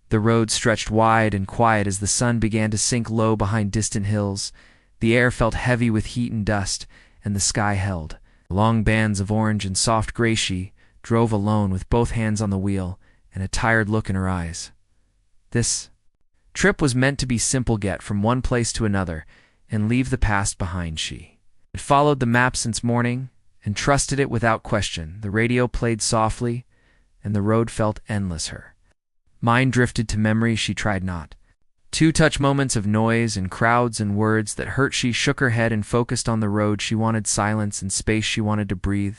The road stretched wide and quiet as the sun began to sink low behind distant hills. The air felt heavy with heat and dust, and the sky held. Long bands of orange and soft gray. She drove alone with both hands on the wheel and a tired look in her eyes. This trip was meant to be simple, get from one place to another and leave the past behind. She had followed the map since morning and trusted it without question. The radio played softly and the road felt endless. Her mind drifted to memories she tried not to touch, moments of noise and crowds and words that hurt. She shook her head and focused on the road. She wanted silence and space. She wanted to breathe.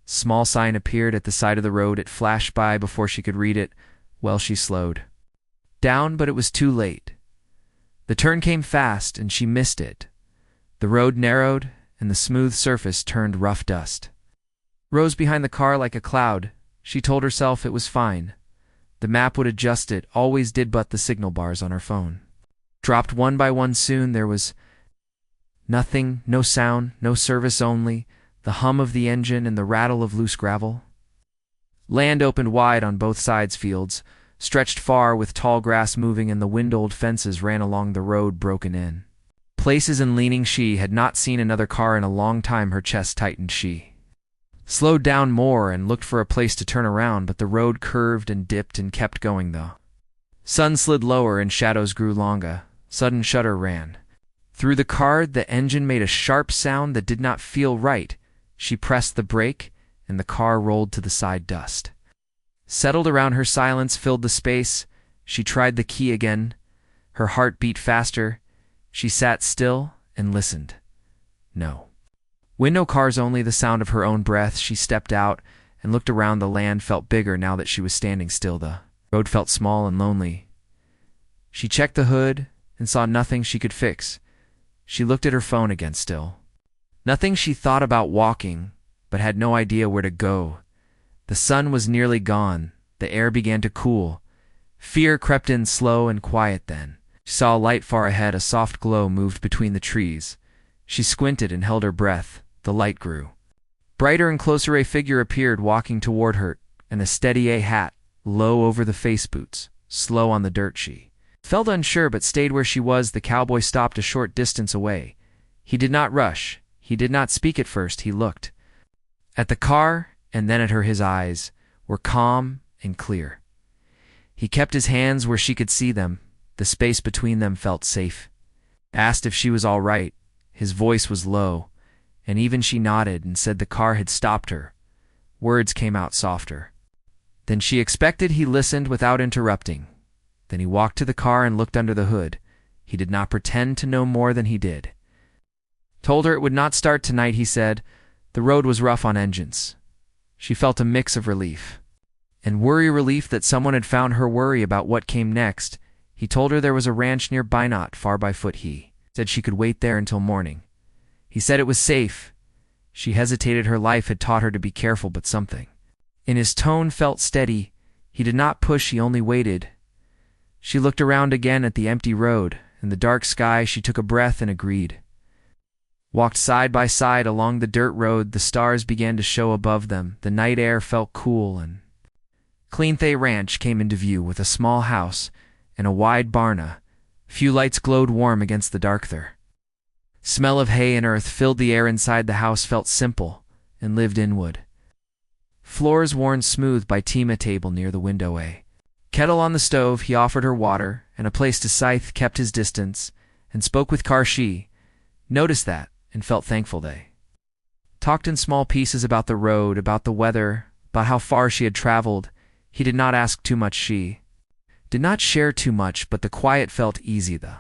Small sign appeared at the side of the road. It flashed by before she could read it. Well, she slowed down, but it was too late. The turn came fast and she missed it. The road narrowed and the smooth surface turned rough dust. Rose behind the car like a cloud. She told herself it was fine. The map would adjust, it always did, but the signal bars on her phone dropped one by one. Soon there was nothing, no sound, no service, only the hum of the engine and the rattle of loose gravel. Land opened wide on both sides. Fields stretched far with tall grass moving, and the wind-old fences ran along the road, broken in places and leaning. She had not seen another car in a long time. Her chest tightened. She slowed down more and looked for a place to turn around, but the road curved and dipped and kept going. The sun slid lower and shadows grew longer. Sudden shudder ran through the car. The engine made a sharp sound that did not feel right. She pressed the brake and the car rolled to the side. Dust settled around her. Silence filled the space. She tried the key again. Her heart beat faster. She sat still and listened. No window, cars, only the sound of her own breath. She stepped out and looked around. The land felt bigger now that she was standing still. The road felt small and lonely. She checked the hood and saw nothing she could fix. She looked at her phone again. Still nothing. She thought about walking, but had no idea where to go. The sun was nearly gone. The air began to cool. Fear crept in, slow and quiet. Then she saw a light far ahead. A soft glow moved between the trees. She squinted and held her breath. The light grew brighter and closer. A figure appeared, walking toward her, and a steady hat low over the face, boots slow on the dirt. She felt unsure but stayed where she was. The cowboy stopped a short distance away. He did not rush. He did not speak at first. He looked at the car and then at her. His eyes were calm and clear. He kept his hands where she could see them. The space between them felt safe. Asked if she was all right. His voice was low, and even she nodded and said the car had stopped her. Words came out softer than she expected. He listened without interrupting. Then he walked to the car and looked under the hood. He did not pretend to know more than he did. Told her it would not start tonight, he said. The road was rough on engines. She felt a mix of relief and worry. Relief that someone had found her, worry about what came next. He told her there was a ranch nearby, not far by foot. He said she could wait there until morning. He said it was safe. She hesitated. Her life had taught her to be careful, but something in his tone felt steady. He did not push, he only waited. She looked around again at the empty road and the dark sky. She took a breath and agreed. Walked side by side along the dirt road. The stars began to show above them. The night air felt cool and clean. The ranch came into view with a small house and a wide barn. A few lights glowed warm against the dark. The smell of hay and earth filled the air inside. The house felt simple and lived in wood. Floors worn smooth by a table near the window. A kettle on the stove. He offered her water and a place to scythe, kept his distance, and spoke with care. She noticed that and felt thankful. They talked in small pieces about the road, about the weather, about how far she had traveled. He did not ask too much. She did not share too much, but the quiet felt easy. The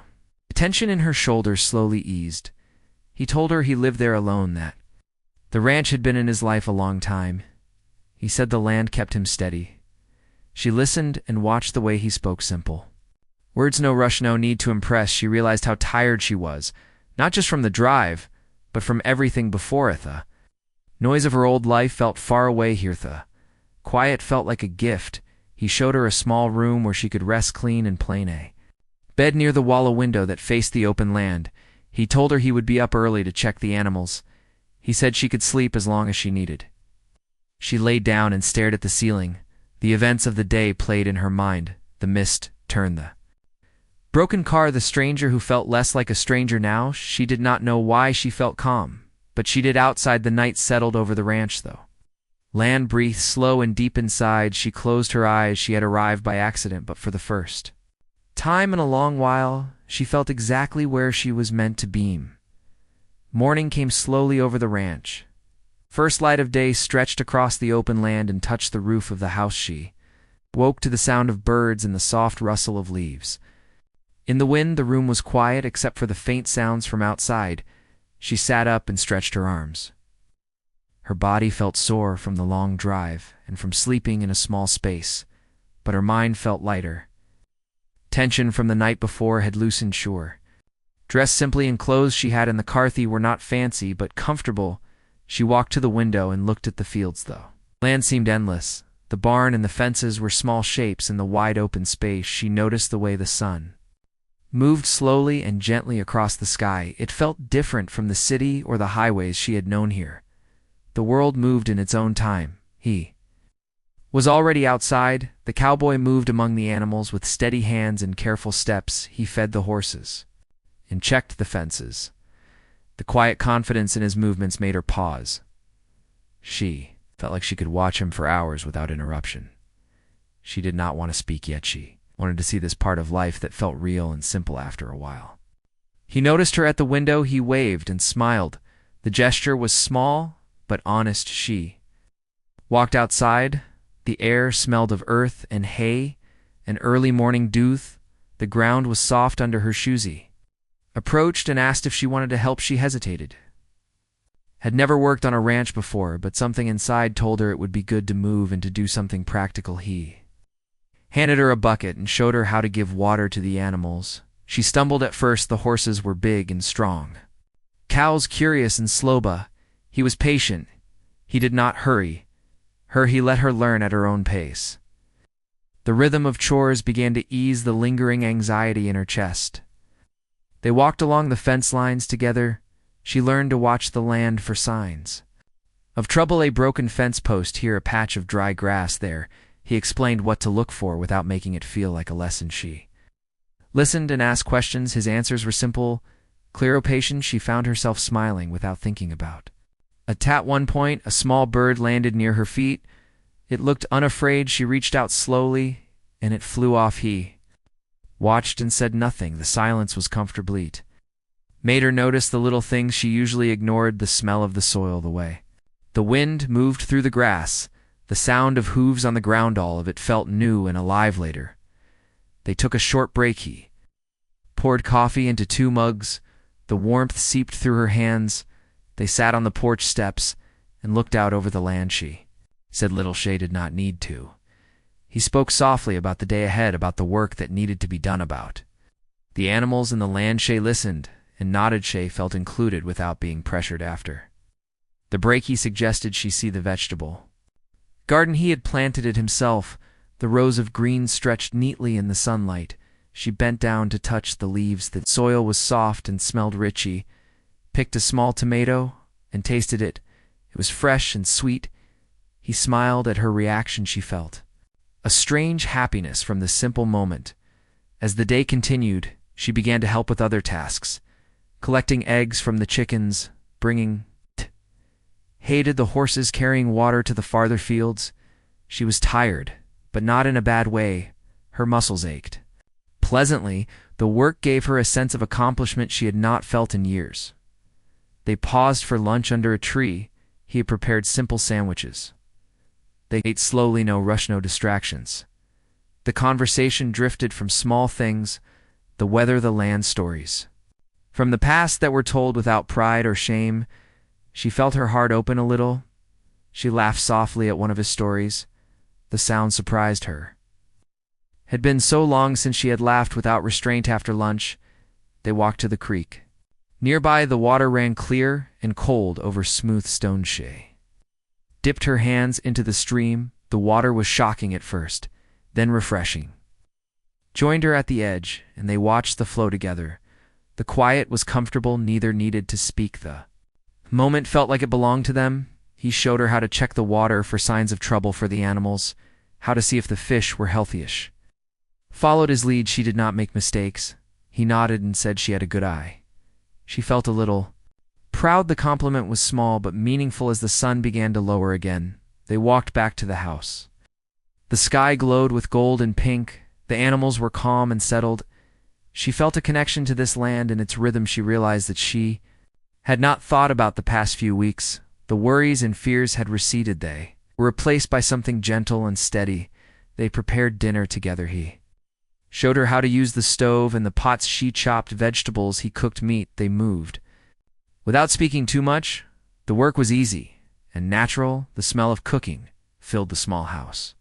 tension in her shoulders slowly eased. He told her he lived there alone, that the ranch had been in his life a long time. He said the land kept him steady. She listened and watched the way he spoke, simple words, no rush, no need to impress. She realized how tired she was, not just from the drive, but from everything before it. The noise of her old life felt far away here. The quiet felt like a gift. He showed her a small room where she could rest, clean and plain. A bed near the wall, a window that faced the open land. He told her he would be up early to check the animals. He said she could sleep as long as she needed. She lay down and stared at the ceiling. The events of the day played in her mind. The mist turned the broken car. The stranger who felt less like a stranger now. She did not know why she felt calm, but she did. Outside, the night settled over the ranch, though. Land breathed slow and deep inside. She closed her eyes. She had arrived by accident, but for the first time in a long while, she felt exactly where she was meant to be. Morning came slowly over the ranch. First light of day stretched across the open land and touched the roof of the house. She woke to the sound of birds and the soft rustle of leaves. In the wind, the room was quiet except for the faint sounds from outside. She sat up and stretched her arms. Her body felt sore from the long drive and from sleeping in a small space, but her mind felt lighter. Tension from the night before had loosened. Sure. Dressed simply in clothes she had in the car, were not fancy but comfortable. She walked to the window and looked at the fields, though. Land seemed endless. The barn and the fences were small shapes in the wide open space. She noticed the way the sun moved slowly and gently across the sky. It felt different from the city or the highways she had known here. The world moved in its own time. He was already outside. The cowboy moved among the animals with steady hands and careful steps. He fed the horses and checked the fences. The quiet confidence in his movements made her pause. She felt like she could watch him for hours without interruption. She did not want to speak yet. She wanted to see this part of life that felt real and simple after a while. He noticed her at the window. He waved and smiled. The gesture was small but honest. She walked outside. The air smelled of earth and hay and early morning dew. The ground was soft under her shoes. He approached and asked if she wanted to help. She hesitated. Had never worked on a ranch before, but something inside told her it would be good to move and to do something practical. He handed her a bucket and showed her how to give water to the animals. She stumbled at first. The horses were big and strong. Cows curious and slow, but he was patient. He did not hurry her. He let her learn at her own pace. The rhythm of chores began to ease the lingering anxiety in her chest. They walked along the fence lines together. She learned to watch the land for signs of trouble. A broken fence post here, a patch of dry grass there. He explained what to look for without making it feel like a lesson. She listened and asked questions. His answers were simple, clear, patient. She found herself smiling without thinking about at one point, a small bird landed near her feet. It looked unafraid. She reached out slowly, and it flew off. He watched and said nothing. The silence was comfortably made her notice the little things she usually ignored. The smell of the soil, the way the wind moved through the grass, the sound of hooves on the ground. All of it felt new and alive. Later, they took a short break. He poured coffee into 2 mugs. The warmth seeped through her hands. They sat on the porch steps and looked out over the land. She said little. She did not need to. He spoke softly about the day ahead, about the work that needed to be done, about the animals and the land. She listened and nodded. She felt included without being pressured. After the break, he suggested she see the vegetable garden. He had planted it himself. The rows of green stretched neatly in the sunlight. She bent down to touch the leaves. The soil was soft and smelled rich. He picked a small tomato and tasted it. It was fresh and sweet. He smiled at her reaction. She felt a strange happiness from this simple moment. As the day continued, she began to help with other tasks, collecting eggs from the chickens, bringing hay to the horses, carrying water to the farther fields. She was tired, but not in a bad way. Her muscles ached. Pleasantly, the work gave her a sense of accomplishment she had not felt in years. They paused for lunch under a tree. He had prepared simple sandwiches. They ate slowly, no rush, no distractions. The conversation drifted from small things, the weather, the land, stories from the past that were told without pride or shame. She felt her heart open a little. She laughed softly at one of his stories. The sound surprised her. It had been so long since she had laughed without restraint. After lunch, they walked to the creek. Nearby, the water ran clear and cold over smooth stone. She dipped her hands into the stream. The water was shocking at first, then refreshing. Joined her at the edge, and they watched the flow together. The quiet was comfortable. Neither needed to speak. The moment felt like it belonged to them. He showed her how to check the water for signs of trouble for the animals, how to see if the fish were healthyish. followed his lead. She did not make mistakes. He nodded and said she had a good eye. She felt a little proud. The compliment was small but meaningful. As the sun began to lower again, they walked back to the house. The sky glowed with gold and pink. The animals were calm and settled. She felt a connection to this land and its rhythm. She realized that she had not thought about the past few weeks. The worries and fears had receded. They were replaced by something gentle and steady. They prepared dinner together. He showed her how to use the stove and the pots. She chopped vegetables. He cooked meat. They moved without speaking too much. The work was easy and natural. The smell of cooking filled the small house.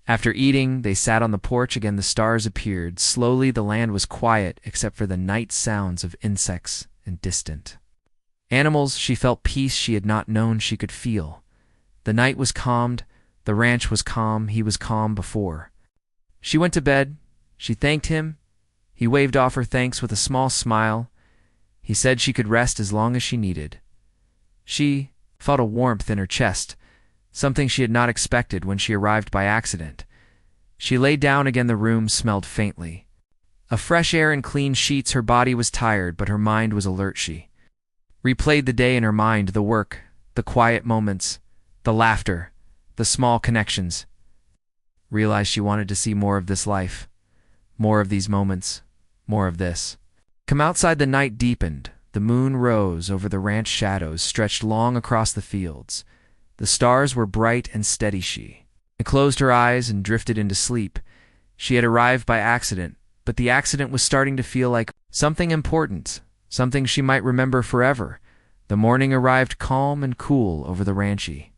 After eating, they sat on the porch. Again, the stars appeared. Slowly, the land was quiet except for the night sounds of insects and distant animals. She felt peace she had not known she could feel. The night was calmed. The ranch was calm. He was calm before. She went to bed. She thanked him. He waved off her thanks with a small smile. He said she could rest as long as she needed. She felt a warmth in her chest, something she had not expected when she arrived by accident. She lay down again. The room smelled faintly of fresh air and clean sheets. Her body was tired, but her mind was alert. She replayed the day in her mind, the work, the quiet moments, the laughter, the small connections. Realized she wanted to see more of this life, more of these moments, more of this. Come outside. The night deepened. The moon rose over the ranch. Shadows stretched long across the fields. The stars were bright and steady. She closed her eyes and drifted into sleep. She had arrived by accident, but the accident was starting to feel like something important, something she might remember forever. The morning arrived calm and cool over the ranch. She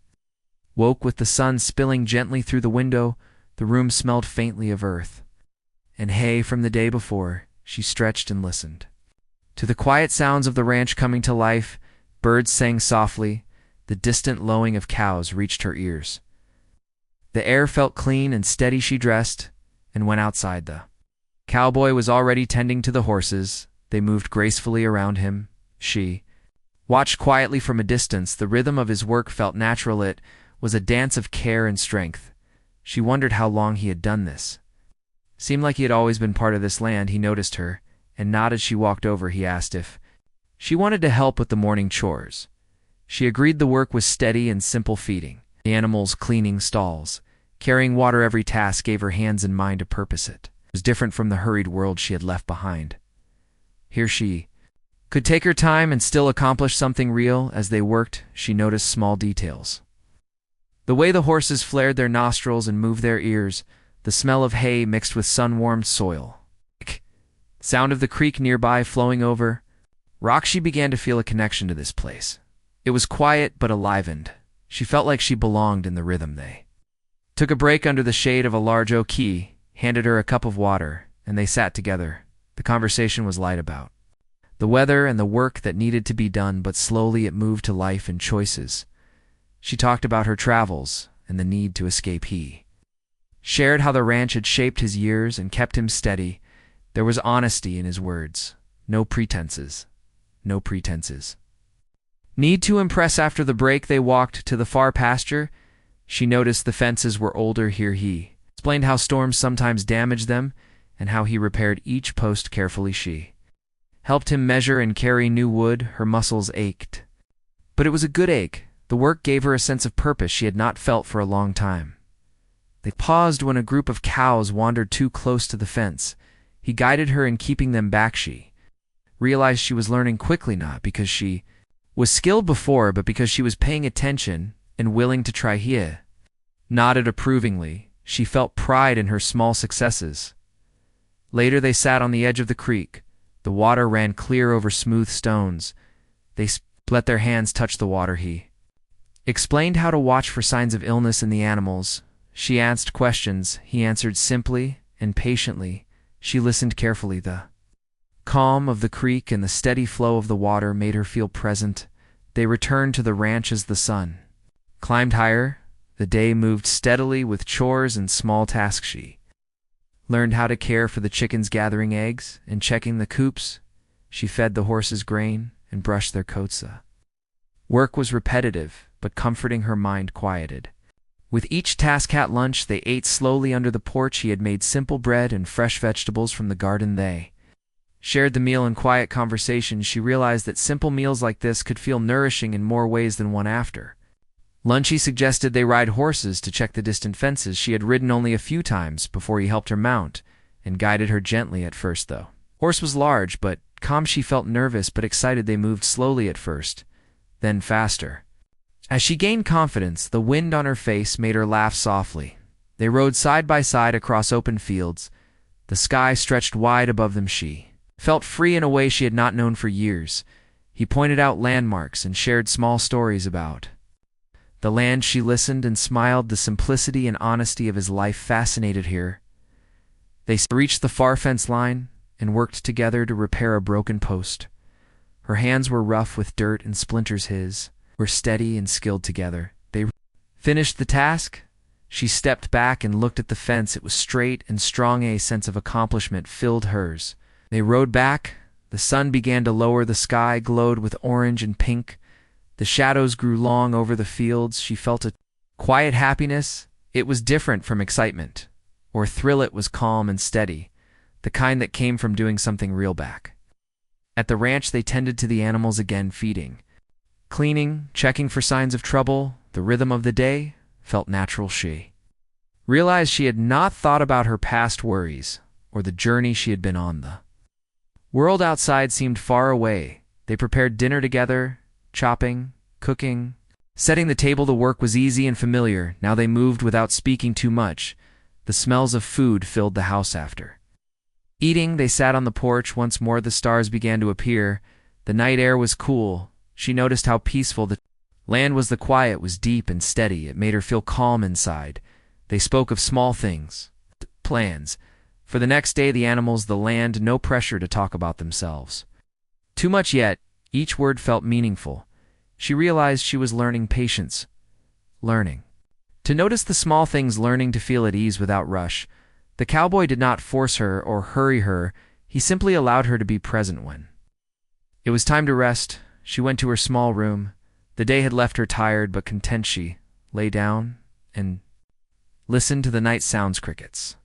woke with the sun spilling gently through the window. The room smelled faintly of earth and hay from the day before. She stretched and listened to the quiet sounds of the ranch coming to life. Birds sang softly. The distant lowing of cows reached her ears. The air felt clean and steady. She dressed and went outside. The cowboy was already tending to the horses. They moved gracefully around him. She watched quietly from a distance. The rhythm of his work felt natural. It was a dance of care and strength. She wondered how long he had done this. Seemed like he had always been part of this land. He noticed her and nodded. She walked over. He asked if she wanted to help with the morning chores. She agreed. The work was steady and simple: feeding the animals, cleaning stalls, carrying water. Every task gave her hands and mind a purpose. It was different from the hurried world she had left behind. Here she could take her time and still accomplish something real. As they worked, she noticed small details: the way the horses flared their nostrils and moved their ears, the smell of hay mixed with sun-warmed soil, sound of the creek nearby flowing over rock. She began to feel a connection to this place. It was quiet but enlivened. She felt like she belonged in the rhythm. They took a break under the shade of a large oak. He handed her a cup of water, and they sat together. The conversation was light about the weather and the work that needed to be done, but slowly it moved to life and choices. She talked about her travels and the need to escape. He shared how the ranch had shaped his years and kept him steady. There was honesty in his words. No pretenses. No pretenses. Need to impress. After the break, they walked to the far pasture. She noticed the fences were older here. He explained how storms sometimes damaged them and how he repaired each post carefully. She helped him measure and carry new wood. Her muscles ached, but it was a good ache. The work gave her a sense of purpose she had not felt for a long time. They paused when a group of cows wandered too close to the fence. He guided her in keeping them back. She realized she was learning quickly, not because she was skilled before, but because she was paying attention and willing to try. He nodded approvingly. She felt pride in her small successes. Later they sat on the edge of the creek. The water ran clear over smooth stones. They let their hands touch the water. He explained how to watch for signs of illness in the animals. She asked questions. He answered simply and patiently. She listened carefully. The calm of the creek and the steady flow of the water made her feel present. They returned to the ranch as the sun climbed higher. The day moved steadily with chores and small tasks. She learned how to care for the chickens, gathering eggs and checking the coops. She fed the horses grain and brushed their coats. Work was repetitive, but comforting. Her mind quieted. With each task at lunch, they ate slowly under the porch. He had made simple bread and fresh vegetables from the garden. They shared the meal in quiet conversation. She realized that simple meals like this could feel nourishing in more ways than one. After lunch, he suggested they ride horses to check the distant fences. She had ridden only a few times before he helped her mount and guided her gently at first, though. Horse was large, but calm. She felt nervous but excited. They moved slowly at first, then faster. As she gained confidence, the wind on her face made her laugh softly. They rode side by side across open fields. The sky stretched wide above them. She felt free in a way she had not known for years. He pointed out landmarks and shared small stories about the land. She listened and smiled. The simplicity and honesty of his life fascinated her. They reached the far fence line and worked together to repair a broken post. Her hands were rough with dirt and splinters. His were steady and skilled. Together they finished the task. She stepped back and looked at the fence. It was straight and strong. A sense of accomplishment filled hers. They rode back. The sun began to lower. The sky glowed with orange and pink. The shadows grew long over the fields. She felt a quiet happiness. It was different from excitement or thrill. It was calm and steady, the kind that came from doing something real. Back at the ranch, they tended to the animals again, feeding, cleaning, checking for signs of trouble. The rhythm of the day felt natural. She realized she had not thought about her past worries or the journey she had been on. The world outside seemed far away. They prepared dinner together, chopping, cooking, setting the table. The work was easy and familiar. Now they moved without speaking too much. The smells of food filled the house. After eating, they sat on the porch. Once more the stars began to appear. The night air was cool. She noticed how peaceful the land was. The quiet was deep and steady. It made her feel calm inside. They spoke of small things, plans for the next day, the animals, the land. No pressure to talk about themselves too much yet. Each word felt meaningful. She realized she was learning patience, learning to notice the small things, learning to feel at ease without rush. The cowboy did not force her or hurry her. He simply allowed her to be present. When it was time to rest, she went to her small room. The day had left her tired but content. She lay down and listened to the night sounds, crickets,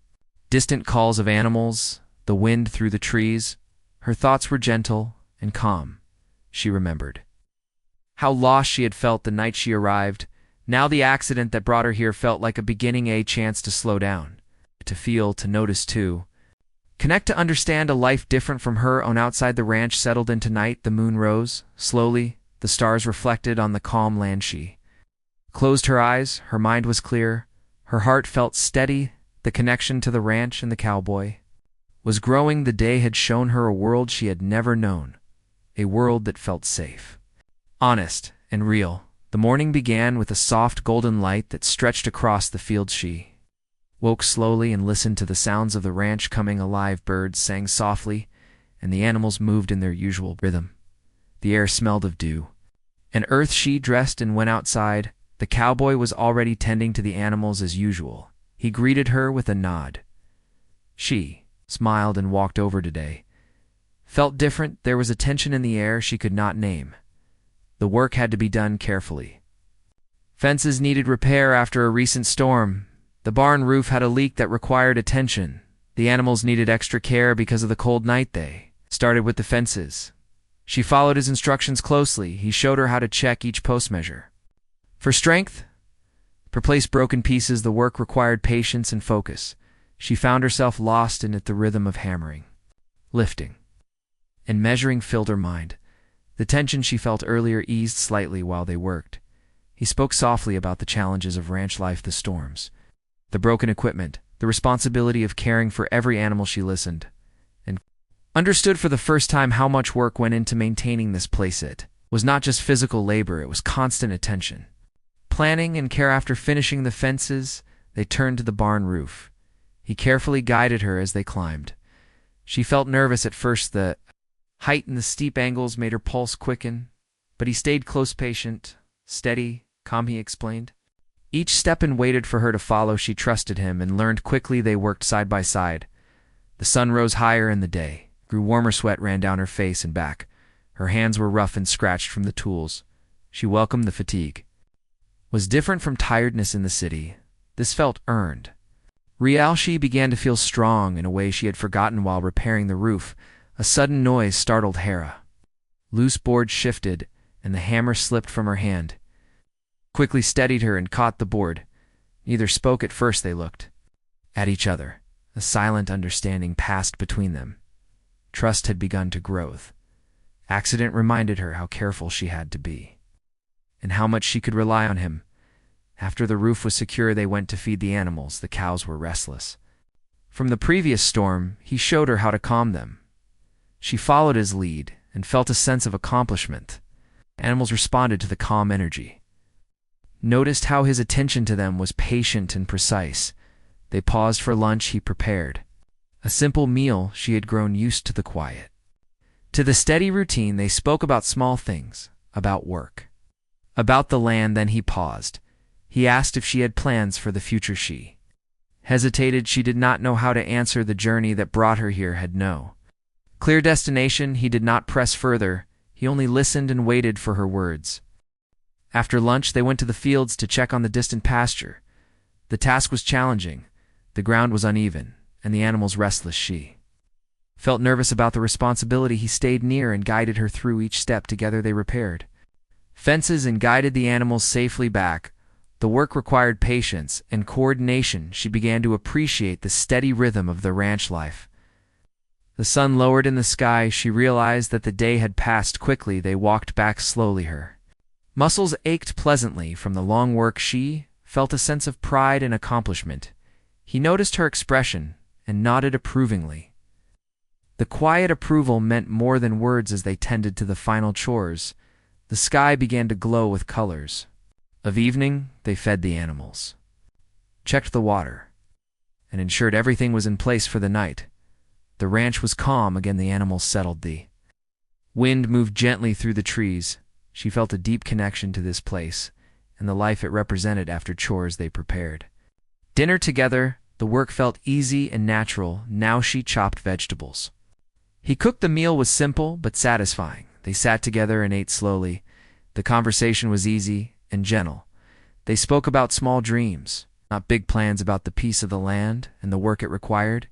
distant calls of animals, the wind through the trees. Her thoughts were gentle and calm. She remembered how lost she had felt the night she arrived. Now the accident that brought her here felt like a beginning, a chance to slow down, to feel, to notice, to connect, to understand a life different from her own. Outside, the ranch settled into night. The moon rose slowly. The stars reflected on the calm land. She closed her eyes. Her mind was clear. Her heart felt steady. The connection to the ranch and the cowboy was growing. The day had shown her a world she had never known, a world that felt safe, honest, and real. The morning began with a soft golden light that stretched across the field. She woke slowly and listened to the sounds of the ranch coming alive. Birds sang softly, and the animals moved in their usual rhythm. The air smelled of dew and earth. She dressed and went outside. The cowboy was already tending to the animals as usual. He greeted her with a nod. She smiled and walked over. Today felt different. There was a tension in the air she could not name. The work had to be done carefully. Fences needed repair after a recent storm. The barn roof had a leak that required attention. The animals needed extra care because of the cold night. They started with the fences. She followed his instructions closely. He showed her how to check each post, measure for strength, replace broken pieces. The work required patience and focus. She found herself lost in it. The rhythm of hammering, lifting, and measuring filled her mind. The tension she felt earlier eased slightly while they worked. He spoke softly about the challenges of ranch life, the storms, the broken equipment, the responsibility of caring for every animal. She listened and understood for the first time how much work went into maintaining this place. It was not just physical labor, it was constant attention, planning, and care. After finishing the fences, they turned to the barn roof. He carefully guided her as they climbed. She felt nervous at first. The height and the steep angles made her pulse quicken, but he stayed close, patient, steady, calm. He explained each step and waited for her to follow. She trusted him and learned quickly. They worked side by side. The sun rose higher and the day grew warmer. Sweat ran down her face and back. Her hands were rough and scratched from the tools. She welcomed the fatigue was different from tiredness in the city. This felt earned. She began to feel strong in a way she had forgotten while repairing the roof. A sudden noise startled Hera. Loose boards shifted, and the hammer slipped from her hand. Quickly steadied her and caught the board. Neither spoke at first. They looked at each other. A silent understanding passed between them. Trust had begun to grow. Accident reminded her how careful she had to be, and how much she could rely on him. After the roof was secure, they went to feed the animals. The cows were restless. From the previous storm, he showed her how to calm them. She followed his lead and felt a sense of accomplishment. Animals responded to the calm energy. Noticed how his attention to them was patient and precise. They paused for lunch he prepared. A simple meal. She had grown used to the quiet. To the steady routine, they spoke about small things, about work, about the land. Then he paused. He asked if she had plans for the future. She hesitated. She did not know how to answer. The journey that brought her here had no clear destination. He did not press further. He only listened and waited for her words. After lunch, they went to the fields to check on the distant pasture. The task was challenging. The ground was uneven, and the animals restless. She felt nervous about the responsibility. He stayed near and guided her through each step. Together they repaired fences and guided the animals safely back. The work required patience and coordination. She began to appreciate the steady rhythm of the ranch life. The sun lowered in the sky. She realized that the day had passed quickly. They walked back slowly. Her muscles ached pleasantly from the long work. She felt a sense of pride and accomplishment. He noticed her expression and nodded approvingly. The quiet approval meant more than words as they tended to the final chores. The sky began to glow with colors. Of evening, they fed the animals, checked the water, and ensured everything was in place for the night. The ranch was calm again. The animals settled. The wind moved gently through the trees. She felt a deep connection to this place and the life it represented. After chores, they prepared dinner together. The work felt easy and natural. Now she chopped vegetables. He cooked. The meal was simple but satisfying. They sat together and ate slowly. The conversation was easy and gentle. They spoke about small dreams, not big plans, about the peace of the land and the work it required.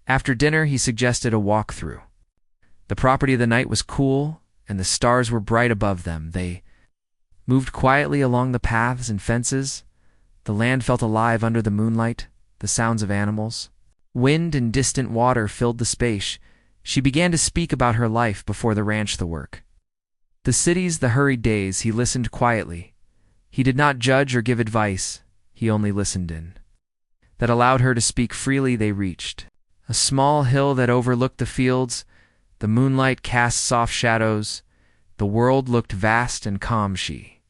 After dinner, he suggested a walk through the property. The night was cool, and the stars were bright above them. They moved quietly along the paths and fences. The land felt alive under the moonlight. The sounds of animals, wind, and distant water filled the space. She began to speak about her life before the ranch, the work, the cities, the hurried days. He listened quietly. He did not judge or give advice. He only listened in. That allowed her to speak freely. They reached a small hill that overlooked the fields. The moonlight cast soft shadows. The world looked vast and calm. She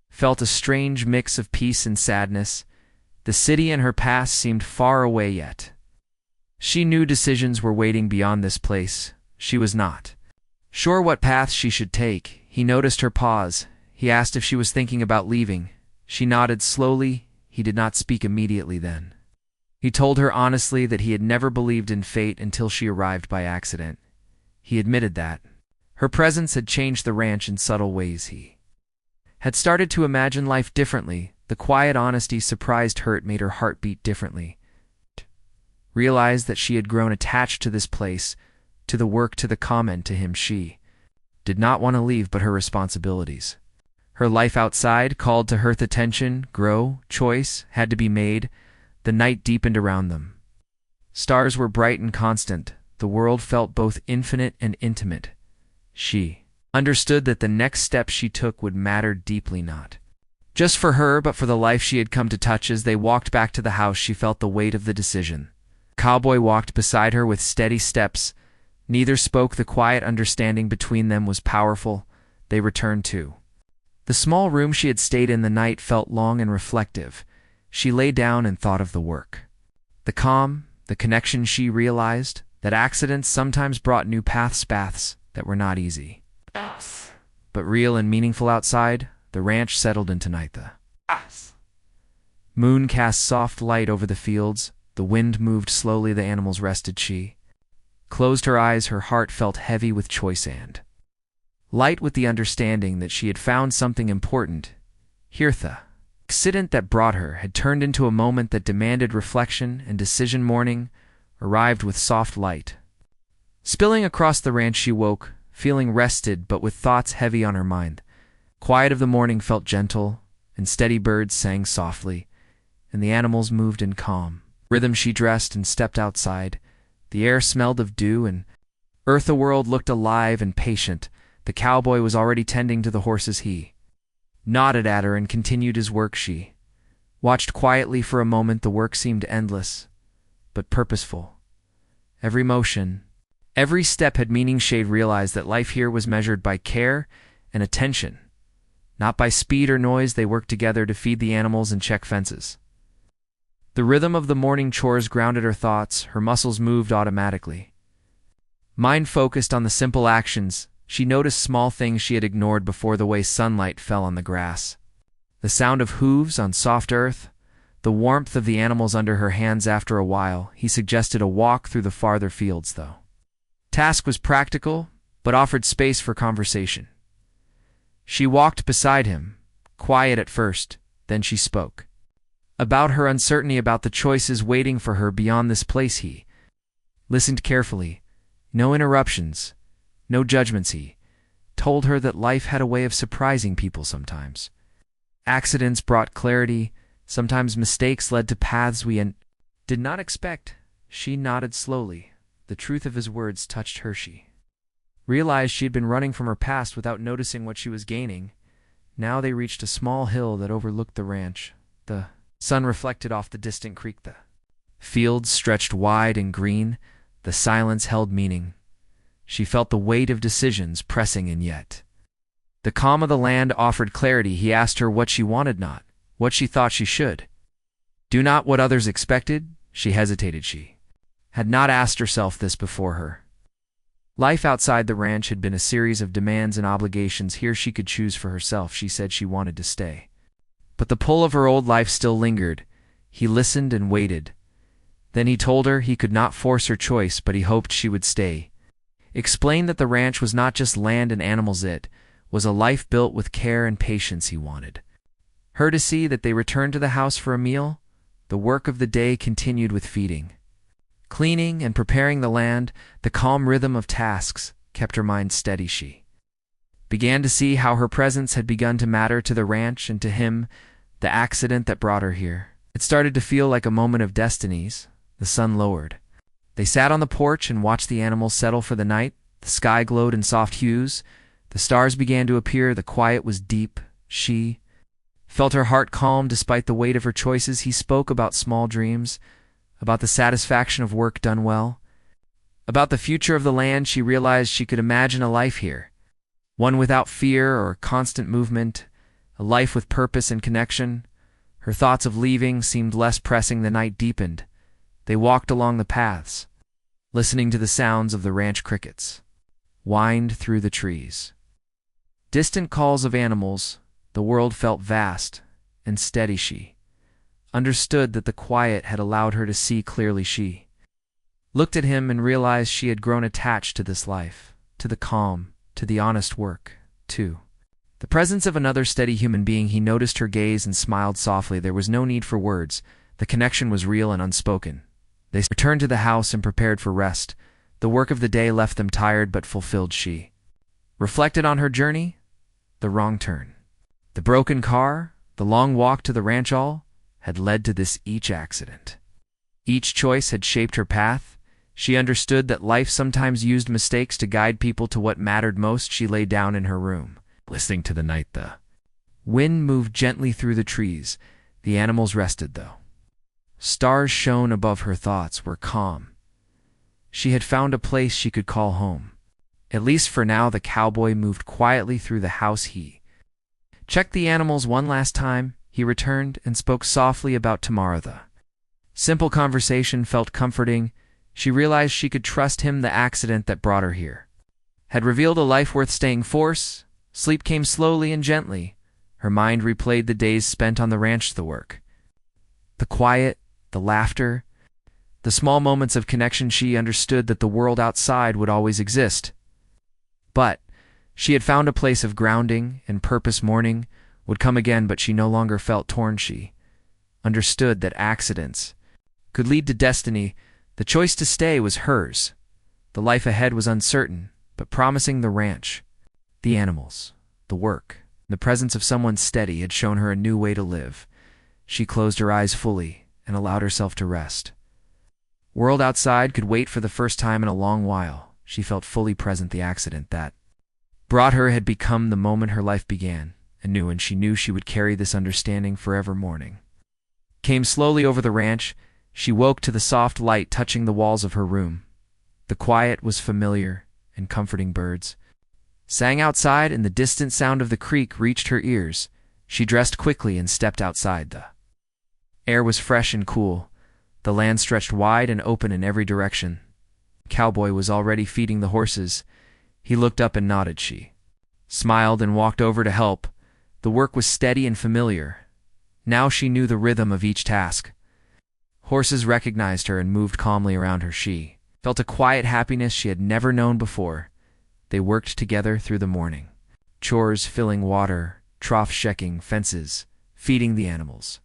felt a strange mix of peace and sadness. The city and her past seemed far away, yet she knew decisions were waiting beyond this place. She was not sure what path she should take. He noticed her pause. He asked if she was thinking about leaving. She nodded slowly. He did not speak immediately then. He told her honestly that he had never believed in fate until she arrived by accident. He admitted that her presence had changed the ranch in subtle ways. He had started to imagine life differently. The quiet honesty surprised her. It made her heart beat differently. Realized that she had grown attached to this place, to the work, to the comment, to him. She did not want to leave, but her responsibilities, her life outside, called to her. Attention, grow, choice had to be made. The night deepened around them. Stars were bright and constant. The world felt both infinite and intimate. She understood that the next step she took would matter deeply, not just for her, but for the life she had come to touch. As they walked back to the house, she felt the weight of the decision. Cowboy walked beside her with steady steps. Neither spoke. The quiet understanding between them was powerful. They returned to the small room she had stayed in. The night felt long and reflective. She lay down and thought of the work, the calm, the connection. She realized that accidents sometimes brought new paths that were not easy, but real and meaningful. Outside, the ranch settled into night. The moon cast soft light over the fields. The wind moved slowly. The animals rested. She closed her eyes. Her heart felt heavy with choice and light with the understanding that she had found something important. Hirtha accident that brought her had turned into a moment that demanded reflection and decision. Morning arrived with soft light. Spilling across the ranch, she woke, feeling rested but with thoughts heavy on her mind. Quiet of the morning felt gentle, and steady birds sang softly, and the animals moved in calm rhythm. She dressed and stepped outside. The air smelled of dew, and earth. The world looked alive and patient. The cowboy was already tending to the horses. He nodded at her and continued his work. She watched quietly for a moment. The work seemed endless, but purposeful. Every motion, every step had meaning. Shade realized that life here was measured by care and attention, not by speed or noise. They worked together to feed the animals and check fences. The rhythm of the morning chores grounded her thoughts. Her muscles moved automatically. Mind focused on the simple actions. She noticed small things she had ignored before: the way sunlight fell on the grass, the sound of hooves on soft earth, the warmth of the animals under her hands. After a while, he suggested a walk through the farther fields. Though task was practical, but offered space for conversation. She walked beside him, quiet at first, then she spoke about her uncertainty, about the choices waiting for her beyond this place. He listened carefully. No interruptions, no judgments. He told her that life had a way of surprising people sometimes. Accidents brought clarity, sometimes mistakes led to paths we did not expect. She nodded slowly. The truth of his words touched her. She realized she had been running from her past without noticing what she was gaining. Now they reached a small hill that overlooked the ranch. The sun reflected off the distant creek. The fields stretched wide and green. The silence held meaning. She felt the weight of decisions pressing in, yet the calm of the land offered clarity. He asked her what she wanted, not what she thought she should do, not what others expected. She hesitated. She had not asked herself this before. Her life outside the ranch had been a series of demands and obligations. Here she could choose for herself. She said she wanted to stay, but the pull of her old life still lingered. He listened and waited. Then he told her he could not force her choice, but he hoped she would stay. Explained that the ranch was not just land and animals, it was a life built with care and patience. He wanted her to see that they returned to the house for a meal. The work of the day continued with feeding, cleaning, and preparing the land. The calm rhythm of tasks kept her mind steady. She began to see how her presence had begun to matter to the ranch and to him. The accident that brought her here, it started to feel like a moment of destinies. The sun lowered. They sat on the porch and watched the animals settle for the night. The sky glowed in soft hues. The stars began to appear. The quiet was deep. She felt her heart calm despite the weight of her choices. He spoke about small dreams, about the satisfaction of work done well, about the future of the land. She realized she could imagine a life here, one without fear or constant movement, a life with purpose and connection. Her thoughts of leaving seemed less pressing. The night deepened. They walked along the paths, listening to the sounds of the ranch crickets wind through the trees. Distant calls of animals. The world felt vast and steady. She understood that the quiet had allowed her to see clearly. She looked at him and realized she had grown attached to this life, to the calm, to the honest work, to the presence of another steady human being. He noticed her gaze and smiled softly. There was no need for words. The connection was real and unspoken. They returned to the house and prepared for rest. The work of the day left them tired but fulfilled. She reflected on her journey, the wrong turn, the broken car, the long walk to the ranch. All had led to this. Each accident, each choice had shaped her path. She understood that life sometimes used mistakes to guide people to what mattered most. She lay down in her room, listening to the night. The wind moved gently through the trees. The animals rested, though stars shone above. Her thoughts were calm. She had found a place she could call home, at least for now. The cowboy moved quietly through the house. He checked the animals one last time. He returned and spoke softly about tomorrow. The simple conversation felt comforting. She realized she could trust him. The accident that brought her here had revealed a life worth staying for. Sleep came slowly and gently. Her mind replayed the days spent on the ranch, the work, the quiet, the laughter, the small moments of connection. She understood that the world outside would always exist, but she had found a place of grounding and purpose. Morning would come again, but she no longer felt torn. She understood that accidents could lead to destiny. The choice to stay was hers. The life ahead was uncertain, but promising. The ranch, the animals, the work, the presence of someone steady had shown her a new way to live. She closed her eyes fully and allowed herself to rest. World outside could wait. For the first time in a long while, she felt fully present. The accident that brought her had become the moment her life began anew, and she knew she would carry this understanding forever. Morning came slowly over the ranch. She woke to the soft light touching the walls of her room. The quiet was familiar and comforting. Birds sang outside, and the distant sound of the creek reached her ears. She dressed quickly and stepped outside. The air was fresh and cool. The land stretched wide and open in every direction. Cowboy was already feeding the horses. He looked up and nodded. She smiled and walked over to help. The work was steady and familiar. Now she knew the rhythm of each task. Horses recognized her and moved calmly around her. She felt a quiet happiness she had never known before. They worked together through the morning. Chores, filling water, trough checking, fences, feeding the animals.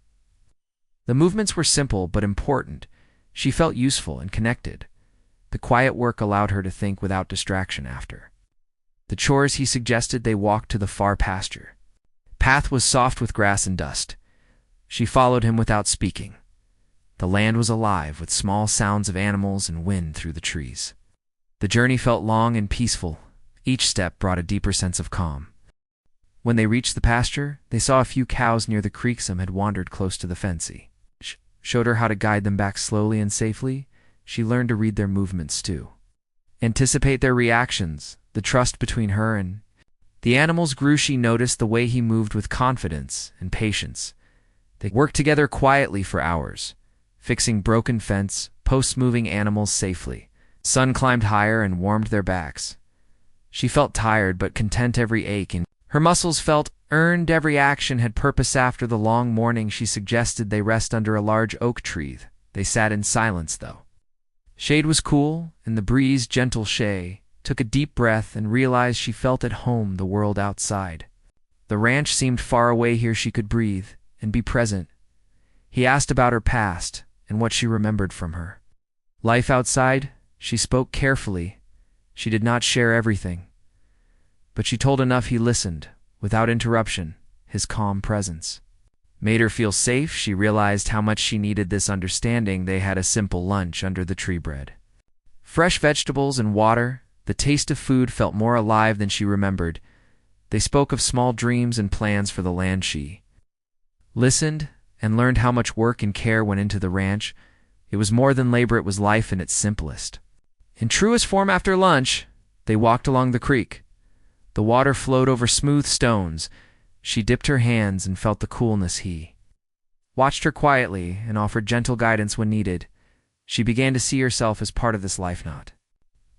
The movements were simple but important. She felt useful and connected. The quiet work allowed her to think without distraction. After the chores, he suggested they walk to the far pasture. Path was soft with grass and dust. She followed him without speaking. The land was alive with small sounds of animals and wind through the trees. The journey felt long and peaceful. Each step brought a deeper sense of calm. When they reached the pasture, they saw a few cows near the creek. Some had wandered close to the fence. He showed her how to guide them back slowly and safely. She learned to read their movements too, anticipate their reactions. The trust between her and the animals grew. She noticed the way he moved with confidence and patience. They worked together quietly for hours, fixing broken fence, posts, moving animals safely. Sun climbed higher and warmed their backs. She felt tired but content. Every ache in her muscles felt earned. Every action had purpose. After the long morning, she suggested they rest under a large oak tree. They sat in silence, though shade was cool and the breeze gentle. She took a deep breath and realized she felt at home. The world outside the ranch seemed far away. Here she could breathe and be present. He asked about her past and what she remembered from her life outside. She spoke carefully. She did not share everything, but she told enough. He listened without interruption. His calm presence made her feel safe. She realized how much she needed this understanding. They had a simple lunch under the tree. Bread, fresh vegetables, and water. The taste of food felt more alive than she remembered. They spoke of small dreams and plans for the land. She listened and learned how much work and care went into the ranch. It was more than labor. It was life in its simplest and truest form. After lunch, they walked along the creek. The water flowed over smooth stones. She dipped her hands and felt the coolness. He watched her quietly and offered gentle guidance when needed. She began to see herself as part of this life, not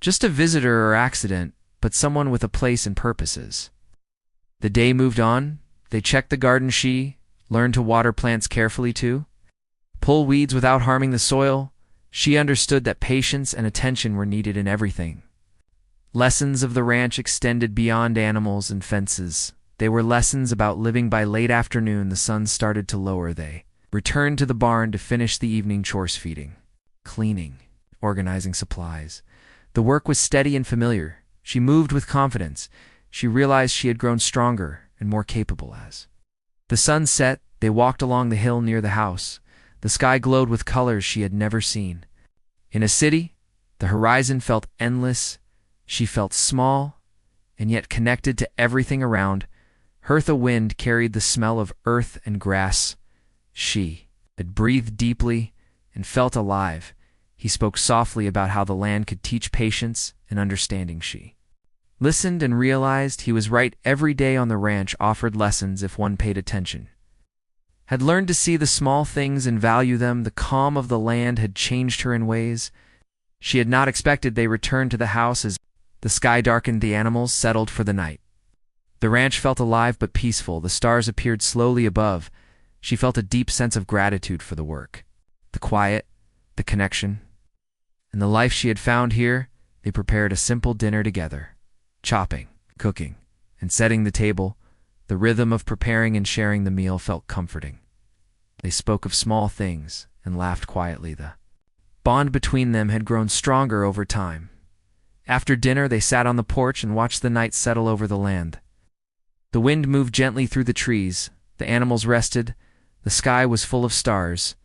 just a visitor or accident, but someone with a place and purposes. The day moved on. They checked the garden. She learned to water plants carefully too, pull weeds without harming the soil. She understood that patience and attention were needed in everything. Lessons of the ranch extended beyond animals and fences. They were lessons about living. By late afternoon, the sun started to lower. They returned to the barn to finish the evening chores, feeding, cleaning, organizing supplies. The work was steady and familiar. She moved with confidence. She realized she had grown stronger and more capable. As the sun set, they walked along the hill near the house. The sky glowed with colors she had never seen. In a city, the horizon felt endless. She felt small and yet connected to everything around. The wind carried the smell of earth and grass. She had breathed deeply and felt alive. He spoke softly about how the land could teach patience and understanding. She listened and realized he was right. Every day on the ranch offered lessons if one paid attention. Had learned to see the small things and value them. The calm of the land had changed her in ways she had not expected. They returned to the house as the sky darkened. The animals settled for the night. The ranch felt alive but peaceful. The stars appeared slowly above. She felt a deep sense of gratitude for the work, the quiet, the connection, and the life she had found here. They prepared a simple dinner together, chopping, cooking, and setting the table. The rhythm of preparing and sharing the meal felt comforting. They spoke of small things and laughed quietly. The bond between them had grown stronger over time. After dinner, they sat on the porch and watched the night settle over the land. The wind moved gently through the trees, the animals rested, the sky was full of stars.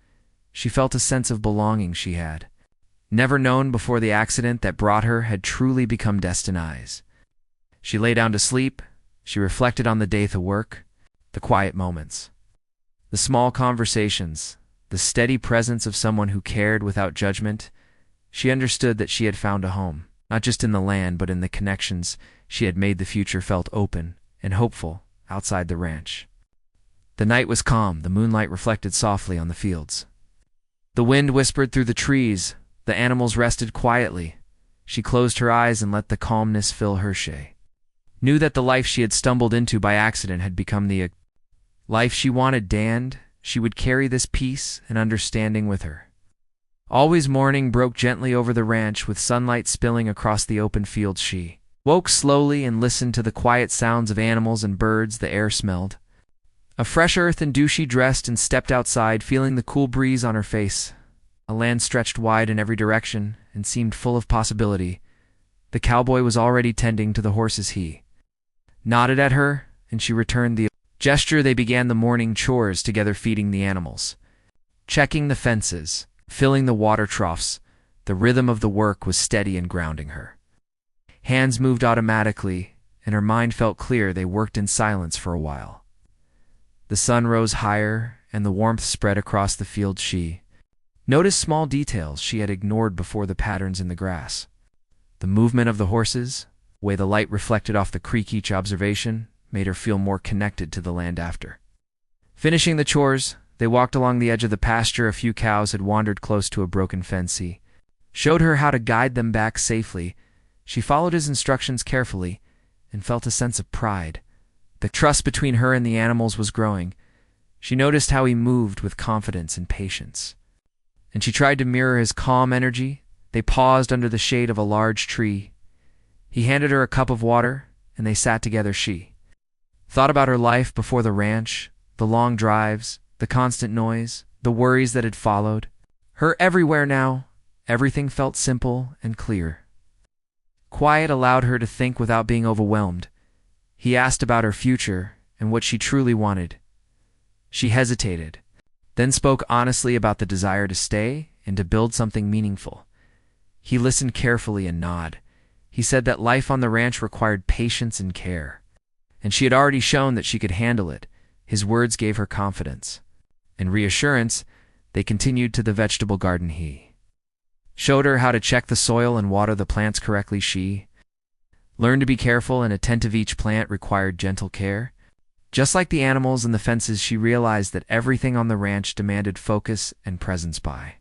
She felt a sense of belonging she had never known before the accident that brought her had truly become destined. She lay down to sleep. She reflected on the day to work, the quiet moments, the small conversations, the steady presence of someone who cared without judgment. She understood that she had found a home, not just in the land but in the connections she had made. The future felt open and hopeful outside the ranch. The night was calm, the moonlight reflected softly on the fields. The wind whispered through the trees, the animals rested quietly. She closed her eyes and let the calmness fill her. She knew that the life she had stumbled into by accident had become the life she wanted, and she would carry this peace and understanding with her. Always morning broke gently over the ranch with sunlight spilling across the open fields. She woke slowly and listened to the quiet sounds of animals and birds. The air smelled of fresh earth and dew. She dressed and stepped outside, feeling the cool breeze on her face. A land stretched wide in every direction and seemed full of possibility. The cowboy was already tending to the horses. He nodded at her, and she returned the gesture. They began the morning chores together, feeding the animals, checking the fences, filling the water troughs. The rhythm of the work was steady and grounding her. Hands moved automatically, and her mind felt clear. They worked in silence for a while. The sun rose higher, and the warmth spread across the field. She noticed small details she had ignored before, the patterns in the grass, the movement of the horses, the way the light reflected off the creek. Each observation made her feel more connected to the land. After finishing the chores, they walked along the edge of the pasture. A few cows had wandered close to a broken fence. He showed her how to guide them back safely. She followed his instructions carefully and felt a sense of pride. The trust between her and the animals was growing. She noticed how he moved with confidence and patience, and she tried to mirror his calm energy. They paused under the shade of a large tree. He handed her a cup of water, and they sat together. She thought about her life before the ranch, the long drives, the constant noise, the worries that had followed her everywhere. Now, everything felt simple and clear. Quiet allowed her to think without being overwhelmed. He asked about her future and what she truly wanted. She hesitated, then spoke honestly about the desire to stay and to build something meaningful. He listened carefully and nodded. He said that life on the ranch required patience and care, and she had already shown that she could handle it. His words gave her confidence and reassurance. They continued to the vegetable garden. He showed her how to check the soil and water the plants correctly. She learned to be careful and attentive. Each plant required gentle care. Just like the animals and the fences, she realized that everything on the ranch demanded focus and presence. By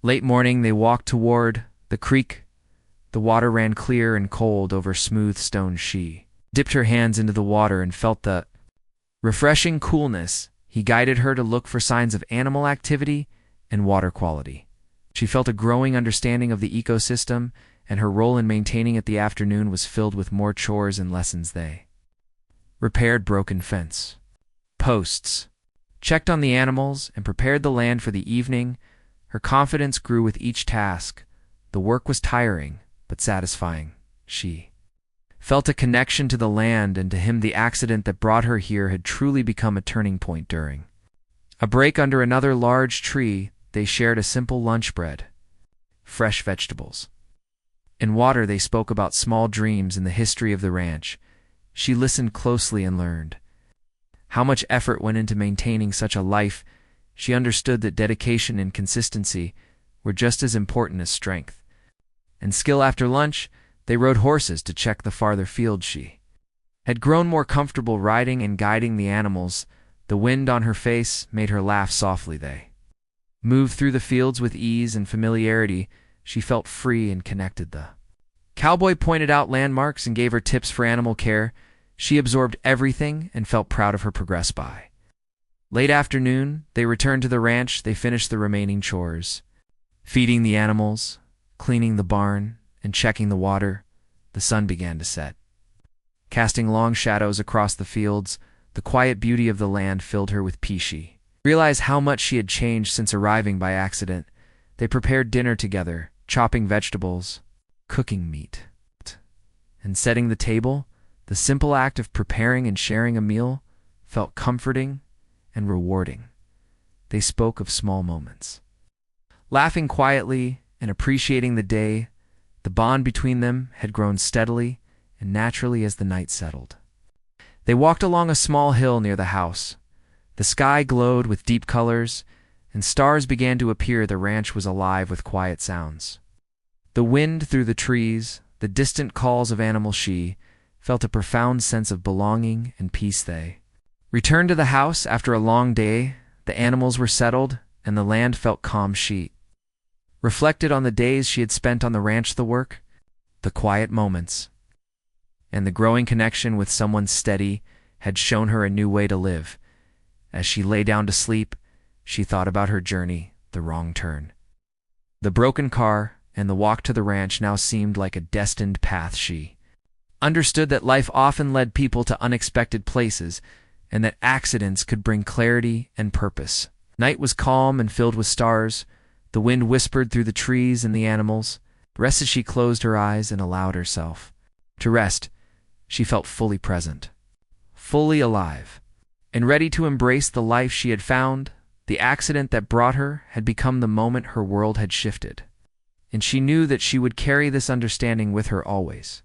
late morning, they walked toward the creek. The water ran clear and cold over smooth stone. She dipped her hands into the water and felt the refreshing coolness. He guided her to look for signs of animal activity and water quality. She felt a growing understanding of the ecosystem, and her role in maintaining it. The afternoon was filled with more chores and lessons. They repaired broken fence posts, checked on the animals, and prepared the land for the evening. Her confidence grew with each task. The work was tiring, but satisfying. She felt a connection to the land and to him. The accident that brought her here had truly become a turning point. During a break under another large tree, they shared a simple lunch: bread, fresh vegetables, and water. They spoke about small dreams and the history of the ranch. She listened closely and learned how much effort went into maintaining such a life. She understood that dedication and consistency were just as important as strength and skill. After lunch, they rode horses to check the farther field. She had grown more comfortable riding and guiding the animals. The wind on her face made her laugh softly. They moved through the fields with ease and familiarity. She felt free and connected. The cowboy pointed out landmarks and gave her tips for animal care. She absorbed everything and felt proud of her progress. By late afternoon, they returned to the ranch. They finished the remaining chores, feeding the animals, cleaning the barn, and checking the water. The sun began to set, casting long shadows across the fields. The quiet beauty of the land filled her with peace. She realized how much she had changed since arriving by accident. They prepared dinner together, chopping vegetables, cooking meat, and setting the table. The simple act of preparing and sharing a meal felt comforting and rewarding. They spoke of small moments, laughing quietly and appreciating the day. The bond between them had grown steadily and naturally as the night settled. They walked along a small hill near the house. The sky glowed with deep colors, and stars began to appear. The ranch was alive with quiet sounds. The wind through the trees, the distant calls of animals. She felt a profound sense of belonging and peace. They returned to the house after a long day. The animals were settled, and the land felt calm. She reflected on the days she had spent on the ranch, the work, the quiet moments, and the growing connection with someone steady had shown her a new way to live. As she lay down to sleep, she thought about her journey, the wrong turn, the broken car, and the walk to the ranch now seemed like a destined path. She understood that life often led people to unexpected places, and that accidents could bring clarity and purpose. Night was calm and filled with stars. The wind whispered through the trees and the animals. As she closed her eyes and allowed herself to rest, she felt fully present, fully alive, and ready to embrace the life she had found. The accident that brought her had become the moment her world had shifted, and she knew that she would carry this understanding with her always.